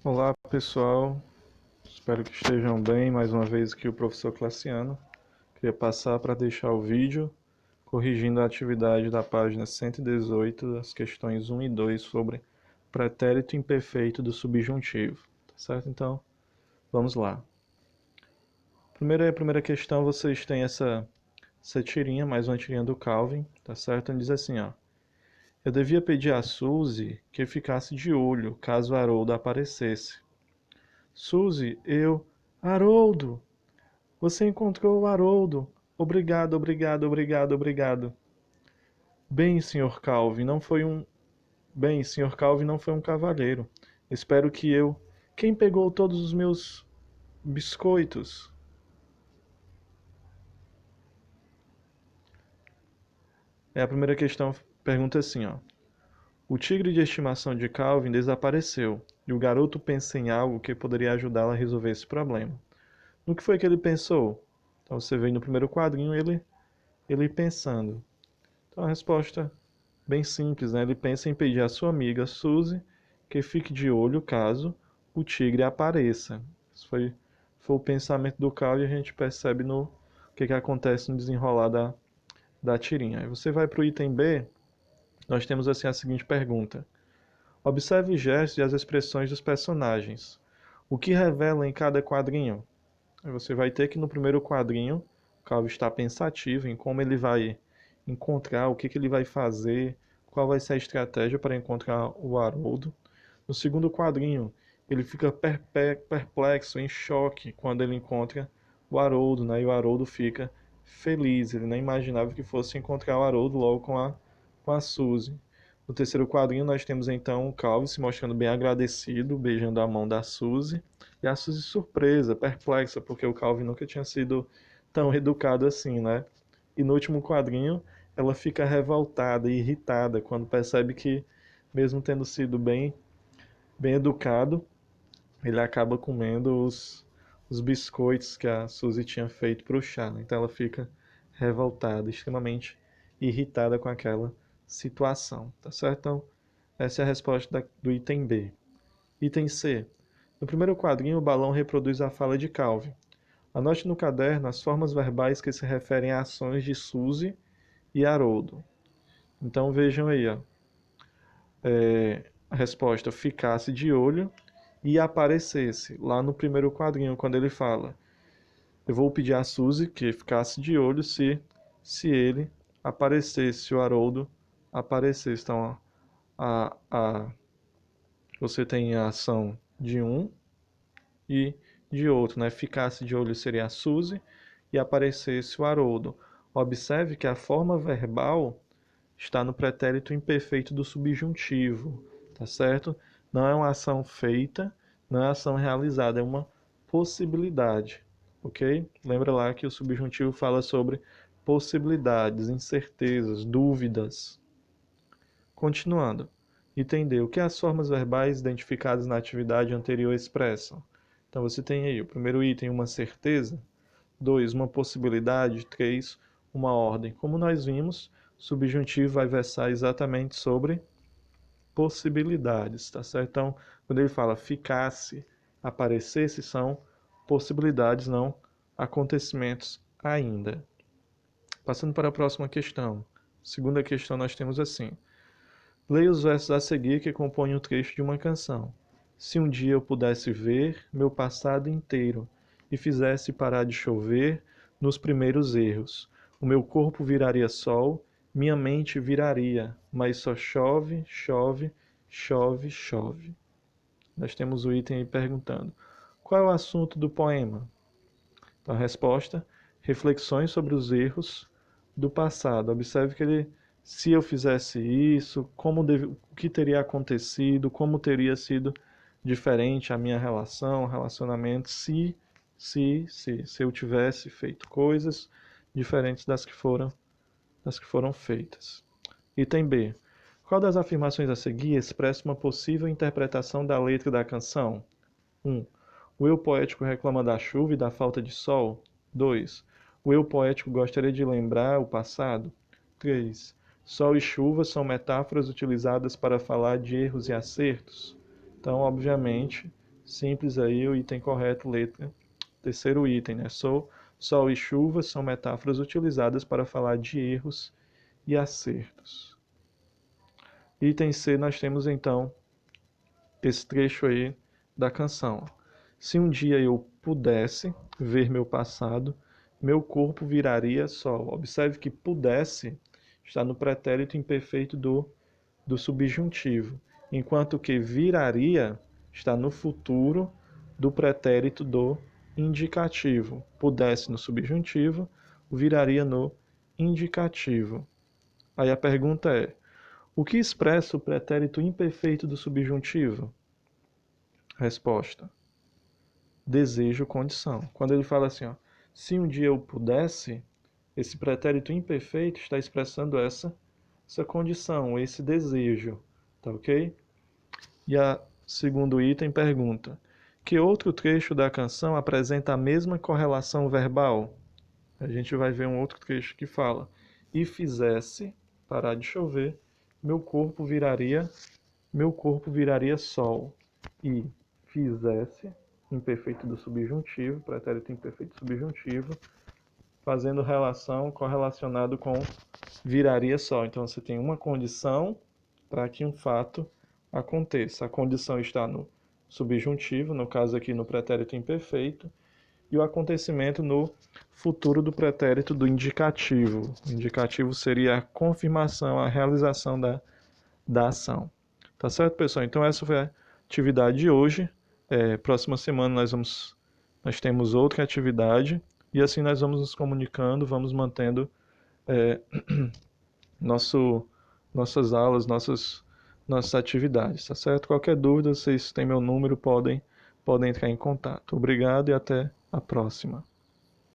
Olá pessoal, espero que estejam bem. Mais uma vez aqui o professor Classiano. Queria passar para deixar o vídeo corrigindo a atividade da página 118, das questões 1 e 2 sobre pretérito imperfeito do subjuntivo. Tá certo? Então, vamos lá. Primeira questão, vocês têm essa tirinha, mais uma tirinha do Calvin, tá certo? Ele diz assim, ó. Eu devia pedir a Suzy que ficasse de olho caso Haroldo aparecesse. Suzy, Haroldo! Você encontrou o Haroldo! Obrigado, obrigado, obrigado, obrigado. Bem, Sr. Calvin, não foi um. Bem, Sr. Calvin não foi um cavalheiro. Espero que eu. Quem pegou todos os meus biscoitos? A primeira questão pergunta assim, ó. O tigre de estimação de Calvin desapareceu, e o garoto pensa em algo que poderia ajudá-lo a resolver esse problema. No que foi que ele pensou? Então você vê no primeiro quadrinho ele pensando. Então a resposta bem simples, né? Ele pensa em pedir à sua amiga Suzy que fique de olho caso o tigre apareça. Isso foi o pensamento do Cal e a gente percebe no que acontece no desenrolar da tirinha. Aí você vai para o item B, nós temos assim a seguinte pergunta. Observe os gestos e as expressões dos personagens. O que revela em cada quadrinho? Aí você vai ter que no primeiro quadrinho, o Cal está pensativo em como ele vai encontrar, o que ele vai fazer, qual vai ser a estratégia para encontrar o Haroldo. No segundo quadrinho, ele fica perplexo, em choque, quando ele encontra o Haroldo, né? E o Haroldo fica feliz, ele nem imaginava que fosse encontrar o Haroldo logo com a Suzy. No terceiro quadrinho, nós temos então o Calvin se mostrando bem agradecido, beijando a mão da Suzy, e a Suzy surpresa, perplexa, porque o Calvin nunca tinha sido tão educado assim, né? E no último quadrinho, ela fica revoltada e irritada quando percebe que, mesmo tendo sido bem educado, ele acaba comendo os biscoitos que a Suzy tinha feito para o chá. Né? Então ela fica revoltada, extremamente irritada com aquela situação. Tá certo? Então, essa é a resposta do item B. Item C. No primeiro quadrinho, o balão reproduz a fala de Calvin. Anote no caderno as formas verbais que se referem a ações de Suzy e Haroldo. Então vejam aí, ó. A resposta ficasse de olho e aparecesse lá no primeiro quadrinho, quando ele fala: eu vou pedir a Suzy que ficasse de olho se ele aparecesse, se o Haroldo aparecesse. Então, você tem a ação de um e de outro, né? Ficasse de olho seria a Suzy e aparecesse o Haroldo. Observe que a forma verbal está no pretérito imperfeito do subjuntivo, tá certo? Não é uma ação feita, não é ação realizada, é uma possibilidade, ok? Lembra lá que o subjuntivo fala sobre possibilidades, incertezas, dúvidas. Continuando. Entender o que as formas verbais identificadas na atividade anterior expressam. Então você tem aí o primeiro item, uma certeza, 2, uma possibilidade, 3, uma ordem. Como nós vimos, subjuntivo vai versar exatamente sobre possibilidades, tá certo? Então, quando ele fala ficasse, aparecesse, são possibilidades, não acontecimentos ainda. Passando para a próxima questão. Segunda questão nós temos assim. Leia os versos a seguir que compõem o trecho de uma canção. Se um dia eu pudesse ver meu passado inteiro e fizesse parar de chover nos primeiros erros, o meu corpo viraria sol, minha mente viraria, mas só chove, chove, chove, chove. Nós temos o item aí perguntando: qual é o assunto do poema? Então, a resposta: reflexões sobre os erros do passado. Observe que ele, se eu fizesse isso, o que teria acontecido, como teria sido diferente a minha relacionamento, se eu tivesse feito coisas diferentes das que foram feitas. Item B. Qual das afirmações a seguir expressa uma possível interpretação da letra da canção? 1. O eu poético reclama da chuva e da falta de sol. 2. O eu poético gostaria de lembrar o passado. 3. Sol e chuva são metáforas utilizadas para falar de erros e acertos. Então, obviamente, Simples aí, o item correto, letra. Terceiro item, né? Sol e chuva são metáforas utilizadas para falar de erros e acertos. Item C, nós temos então esse trecho aí da canção. Se um dia eu pudesse ver meu passado, meu corpo viraria sol. Observe que pudesse está no pretérito imperfeito do subjuntivo, enquanto que viraria está no futuro do pretérito do indicativo. Pudesse no subjuntivo, viraria no indicativo. Aí a pergunta é: o que expressa o pretérito imperfeito do subjuntivo? Resposta: desejo, condição. Quando ele fala assim, ó, se um dia eu pudesse, esse pretérito imperfeito está expressando essa condição, esse desejo, tá ok? E a segundo item pergunta: que outro trecho da canção apresenta a mesma correlação verbal? A gente vai ver um outro trecho que fala: e fizesse parar de chover, meu corpo viraria sol. E fizesse, imperfeito do subjuntivo, pretérito imperfeito subjuntivo, fazendo relação, correlacionado com viraria sol. Então você tem uma condição para que um fato aconteça. A condição está no subjuntivo, no caso aqui no pretérito imperfeito, e o acontecimento no futuro do pretérito do indicativo. O indicativo seria a confirmação, a realização da ação. Tá certo, pessoal? Então essa foi a atividade de hoje. Próxima semana nós temos outra atividade e assim nós vamos nos comunicando, vamos mantendo nossas aulas, nossas atividades, tá certo? Qualquer dúvida, vocês têm meu número, podem entrar em contato. Obrigado e até a próxima.